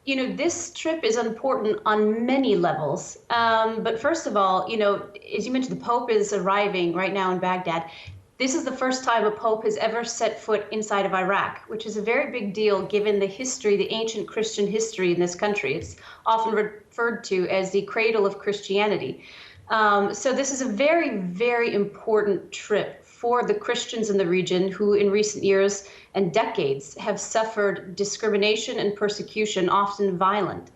This trip is important on many levels. But first of all, as you mentioned, the Pope is arriving right now in Baghdad. This is the first time a Pope has ever set foot inside of Iraq, which is a very big deal given the history, the ancient Christian history in this country. It's often referred to as the cradle of Christianity. So this is a very, very important trip for the Christians in the region who in recent years and decades have suffered discrimination and persecution, often violent.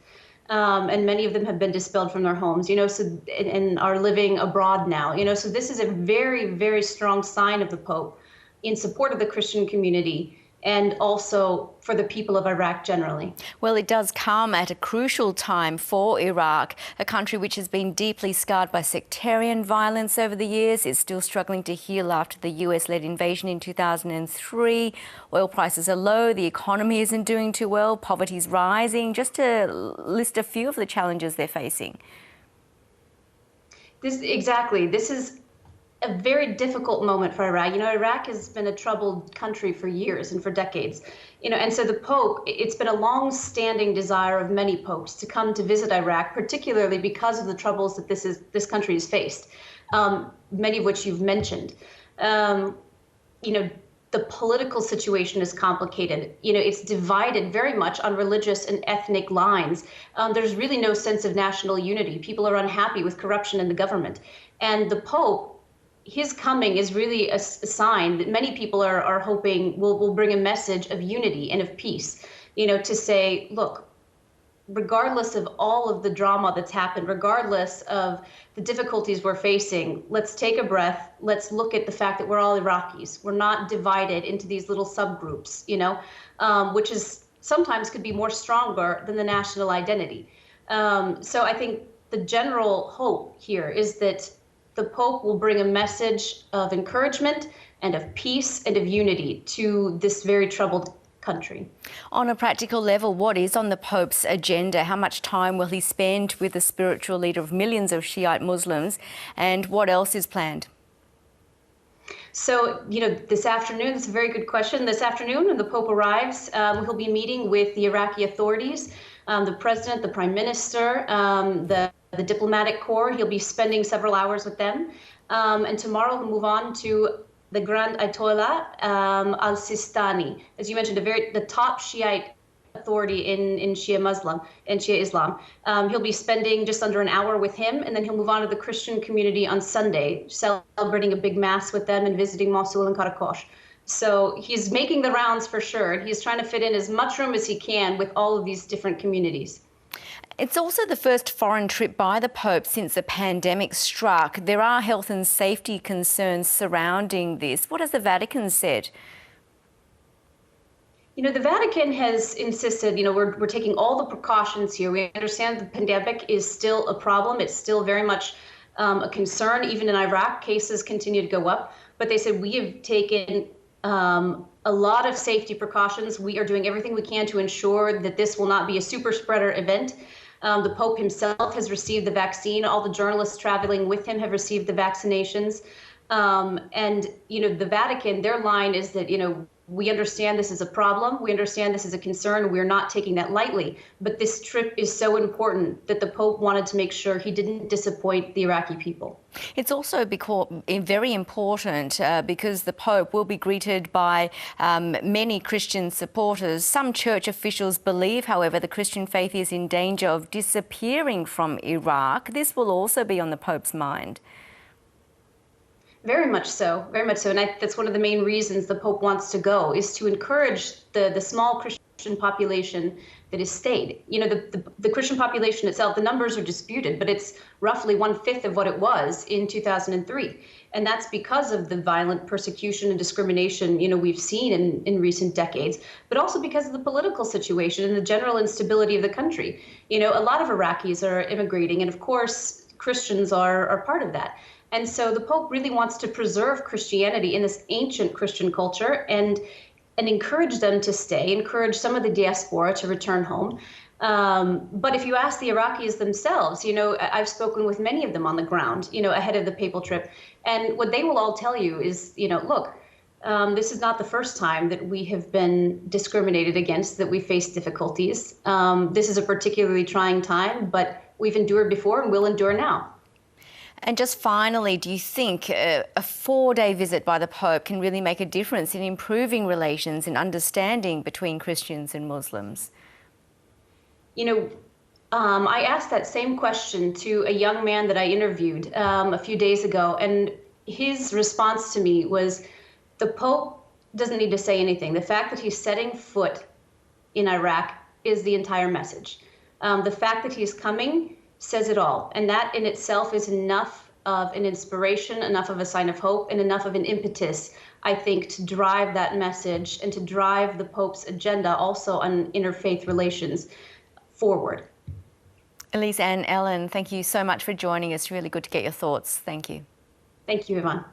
And many of them have been dispelled from their homes, and are living abroad now. So this is a very, very strong sign of the Pope in support of the Christian community and also for the people of Iraq generally. Well, it does come at a crucial time for Iraq, a country which has been deeply scarred by sectarian violence over the years. It's still struggling to heal after the US-led invasion in 2003. Oil prices are low, the economy isn't doing too well, poverty's rising, just to list a few of the challenges they're facing. This is a very difficult moment for Iraq. Iraq has been a troubled country for years and for decades. And so the Pope, it's been a long-standing desire of many popes to come to visit Iraq, particularly because of the troubles that this country has faced, many of which you've mentioned. The political situation is complicated. It's divided very much on religious and ethnic lines. There's really no sense of national unity. People are unhappy with corruption in the government. And the Pope, his coming is really a sign that many people are hoping will bring a message of unity and of peace, to say, look, regardless of all of the drama that's happened, regardless of the difficulties we're facing, let's take a breath. Let's look at the fact that we're all Iraqis. We're not divided into these little subgroups, which is sometimes could be more stronger than the national identity. So I think the general hope here is that the Pope will bring a message of encouragement and of peace and of unity to this very troubled country. On a practical level, what is on the Pope's agenda? How much time will he spend with the spiritual leader of millions of Shiite Muslims? And what else is planned? So, this afternoon, it's a very good question. This afternoon, when the Pope arrives, he'll be meeting with the Iraqi authorities, the president, the prime minister, the diplomatic corps. He'll be spending several hours with them. And tomorrow he'll move on to the Grand Ayatollah al-Sistani, as you mentioned, the top Shiite authority in Shia Islam. He'll be spending just under an hour with him, and then he'll move on to the Christian community on Sunday, celebrating a big mass with them and visiting Mosul and Karakosh. So he's making the rounds for sure, and he's trying to fit in as much room as he can with all of these different communities. It's also the first foreign trip by the Pope since the pandemic struck. There are health and safety concerns surrounding this. What has the Vatican said? The Vatican has insisted, we're taking all the precautions here. We understand the pandemic is still a problem. It's still very much a concern. Even in Iraq, cases continue to go up. But they said we have taken a lot of safety precautions. We are doing everything we can to ensure that this will not be a super spreader event. The Pope himself has received the vaccine. All the journalists traveling with him have received the vaccinations. And, the Vatican, their line is that, we understand this is a problem. We understand this is a concern. We're not taking that lightly. But this trip is so important that the Pope wanted to make sure he didn't disappoint the Iraqi people. It's also very important because the Pope will be greeted by many Christian supporters. Some church officials believe, however, the Christian faith is in danger of disappearing from Iraq. This will also be on the Pope's mind. Very much so, very much so. And that's one of the main reasons the Pope wants to go, is to encourage the small Christian population that has stayed. The Christian population itself, the numbers are disputed, but it's roughly 1/5 of what it was in 2003. And that's because of the violent persecution and discrimination, we've seen in recent decades, but also because of the political situation and the general instability of the country. A lot of Iraqis are immigrating, and of course, Christians are part of that. And so the Pope really wants to preserve Christianity in this ancient Christian culture and encourage them to stay, encourage some of the diaspora to return home. But if you ask the Iraqis themselves, I've spoken with many of them on the ground, ahead of the papal trip. And what they will all tell you is, look, This is not the first time that we have been discriminated against, that we face difficulties. This is a particularly trying time, but we've endured before and will endure now. And just finally, do you think a 4-day visit by the Pope can really make a difference in improving relations and understanding between Christians and Muslims? You know, I asked that same question to a young man that I interviewed a few days ago, and his response to me was, the Pope doesn't need to say anything. The fact that he's setting foot in Iraq is the entire message. The fact that he's coming says it all. And that in itself is enough of an inspiration, enough of a sign of hope, and enough of an impetus, I think, to drive that message and to drive the Pope's agenda also on interfaith relations forward. Elise Allen, thank you so much for joining us. Really good to get your thoughts. Thank you. Thank you, Yvonne.